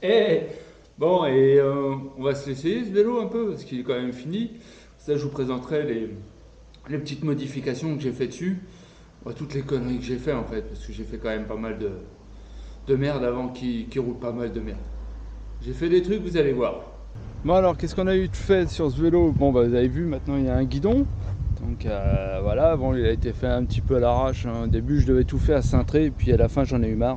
Eh bon, et on va se laisser ce vélo un peu parce qu'il est quand même fini. Ça, je vous présenterai les petites modifications que j'ai fait dessus. Ouais, toutes les conneries que j'ai fait en fait, parce que j'ai fait quand même pas mal de merde avant qui roule pas mal de merde. J'ai fait des trucs, vous allez voir. Bon alors, qu'est-ce qu'on a eu de fait sur ce vélo? Bon bah vous avez vu, maintenant il y a un guidon. Donc voilà, bon il a été fait un petit peu à l'arrache, hein. Au début je devais tout faire à cintré, puis à la fin j'en ai eu marre.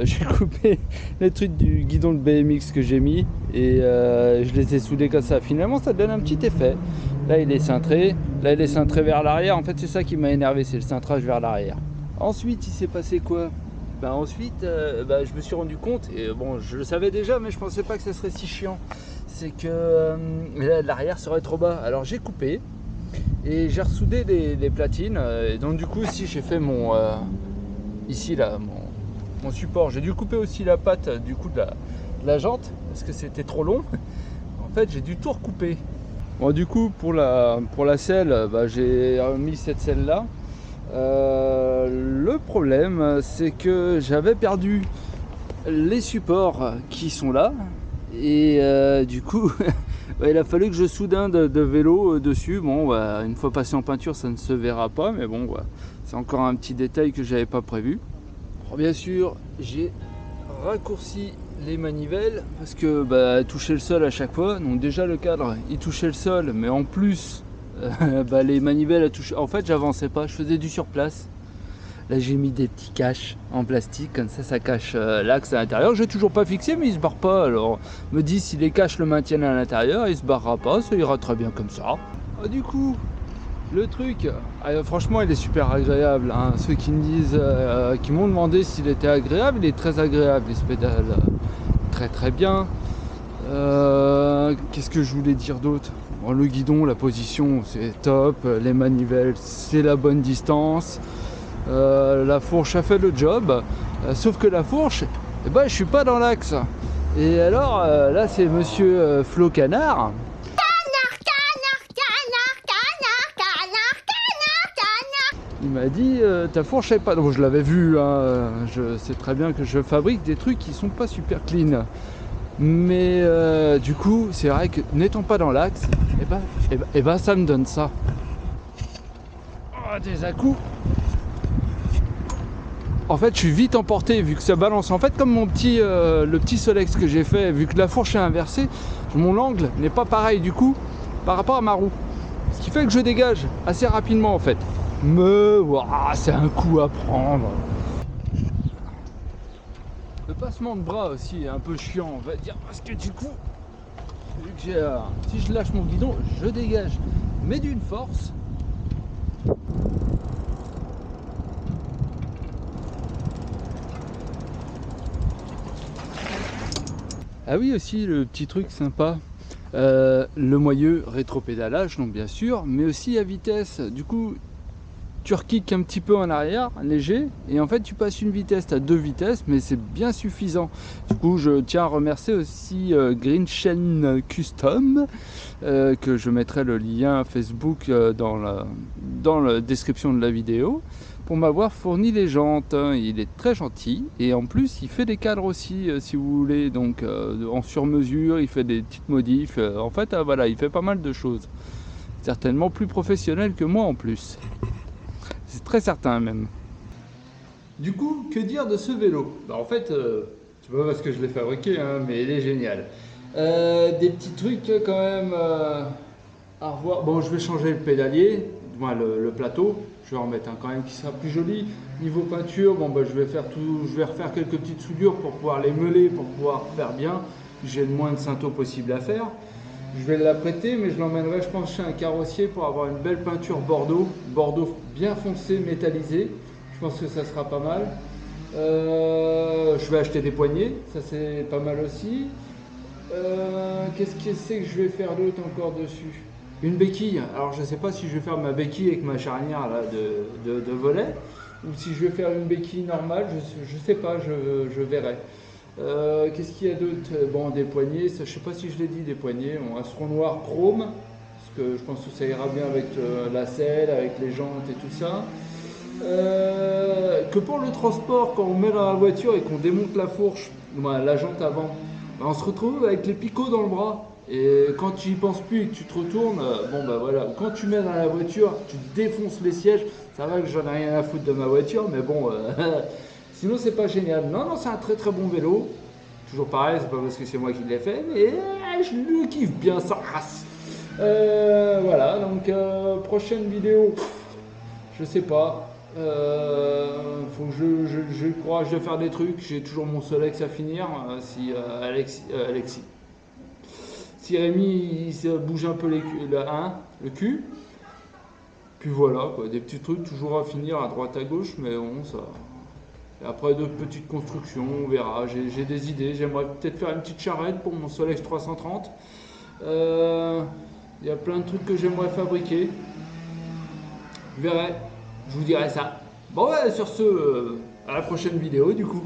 J'ai coupé les trucs du guidon de BMX que j'ai mis et je les ai soudés comme ça. Finalement ça donne un petit effet. Là il est cintré, là il est cintré vers l'arrière. En fait c'est ça qui m'a énervé, c'est le cintrage vers l'arrière. Ensuite il s'est passé quoi? Ensuite je me suis rendu compte, et bon je le savais déjà mais je pensais pas que ça serait si chiant. C'est que l'arrière serait trop bas. Alors j'ai coupé et j'ai ressoudé les platines. Et donc du coup si j'ai fait mon ici là mon support, j'ai dû couper aussi la patte du coup de la jante parce que c'était trop long. En fait j'ai dû tout recouper. Bon du coup pour la selle, j'ai remis cette selle là. Le problème c'est que j'avais perdu les supports qui sont là et du coup il a fallu que je soude un de vélo dessus. Bon une fois passé en peinture ça ne se verra pas, mais bon c'est encore un petit détail que j'avais pas prévu. Alors, bien sûr j'ai raccourci les manivelles parce que toucher le sol à chaque fois, donc déjà le cadre il touchait le sol, mais en plus les manivelles à toucher, en fait j'avançais pas, je faisais du surplace. Là j'ai mis des petits caches en plastique, comme ça cache l'axe à l'intérieur. J'ai toujours pas fixé mais il se barre pas, alors me dis si les caches le maintiennent à l'intérieur, il se barrera pas, ça ira très bien comme ça. Du coup le truc, franchement il est super agréable, hein. Ceux qui me disent, qui m'ont demandé s'il était agréable, il est très agréable, il se pédale très très bien. Qu'est-ce que je voulais dire d'autre? Bon, le guidon, la position c'est top, les manivelles c'est la bonne distance. La fourche a fait le job, sauf que la fourche, je suis pas dans l'axe. Et alors là c'est monsieur Flo Canard. Il m'a dit ta fourche est pas. Bon, je l'avais vu, hein, je sais très bien que je fabrique des trucs qui sont pas super clean. Mais du coup, c'est vrai que n'étant pas dans l'axe, ça me donne ça. Oh, des à-coups. En fait, je suis vite emporté vu que ça balance. En fait, comme le petit Solex que j'ai fait, vu que la fourche est inversée, mon angle n'est pas pareil du coup par rapport à ma roue. Ce qui fait que je dégage assez rapidement en fait. Mais c'est un coup à prendre. Le passement de bras aussi est un peu chiant, on va dire, parce que du coup, vu que si je lâche mon guidon, je dégage, mais d'une force. Ah oui, aussi le petit truc sympa, le moyeu rétropédalage, donc bien sûr, mais aussi à vitesse. Du coup, tu rekicks un petit peu en arrière, léger, et en fait tu passes une vitesse à deux vitesses, mais c'est bien suffisant. Du coup, je tiens à remercier aussi Green Chain Custom, que je mettrai le lien Facebook dans la description de la vidéo, pour m'avoir fourni les jantes. Il est très gentil et en plus il fait des cadres aussi si vous voulez, donc en sur mesure, il fait des petites modifs. En fait voilà, il fait pas mal de choses, certainement plus professionnel que moi en plus, c'est très certain même. Du coup, que dire de ce vélo? En fait, c'est pas parce que je l'ai fabriqué, hein, mais il est génial. Des petits trucs quand même à revoir. Bon, je vais changer le pédalier, le plateau. Je vais en mettre un quand même qui sera plus joli. Niveau peinture, je vais refaire quelques petites soudures pour pouvoir les meuler, pour pouvoir faire bien. J'ai le moins de cinto possible à faire. Je vais l'apprêter, mais je l'emmènerai, je pense, chez un carrossier pour avoir une belle peinture Bordeaux. Bordeaux bien foncé, métallisé. Je pense que ça sera pas mal. Je vais acheter des poignées, ça c'est pas mal aussi. Qu'est-ce que c'est que je vais faire d'autre encore dessus? Une béquille. Alors je sais pas si je vais faire ma béquille avec ma charnière là, de volet, ou si je vais faire une béquille normale, je sais pas, je verrai. Qu'est-ce qu'il y a d'autre? Bon, des poignées, ça, je sais pas si je l'ai dit, des poignées. On a ce noir chrome, parce que je pense que ça ira bien avec la selle, avec les jantes et tout ça. Que pour le transport, quand on met dans la voiture et qu'on démonte la fourche, la jante avant. Ben, on se retrouve avec les picots dans le bras. Et quand tu y penses plus et que tu te retournes, bon bah voilà, ou quand tu mets dans la voiture, tu défonces les sièges. Ça va que j'en ai rien à foutre de ma voiture, mais bon, sinon c'est pas génial. Non, non, c'est un très très bon vélo. Toujours pareil, c'est pas parce que c'est moi qui l'ai fait, mais je le kiffe bien sa race. Voilà, donc prochaine vidéo, je sais pas. Faut que j'ai le courage de faire des trucs. J'ai toujours mon Solex à finir. Si Alexis, si Rémi il se bouge un peu le cul, puis voilà, quoi, des petits trucs toujours à finir à droite à gauche, mais bon, ça. Et après d'autres petites constructions, on verra. J'ai des idées. J'aimerais peut-être faire une petite charrette pour mon Solex 330. Il y a plein de trucs que j'aimerais fabriquer. Je verrai. Je vous dirai ça. Bon, ouais, sur ce, à la prochaine vidéo du coup.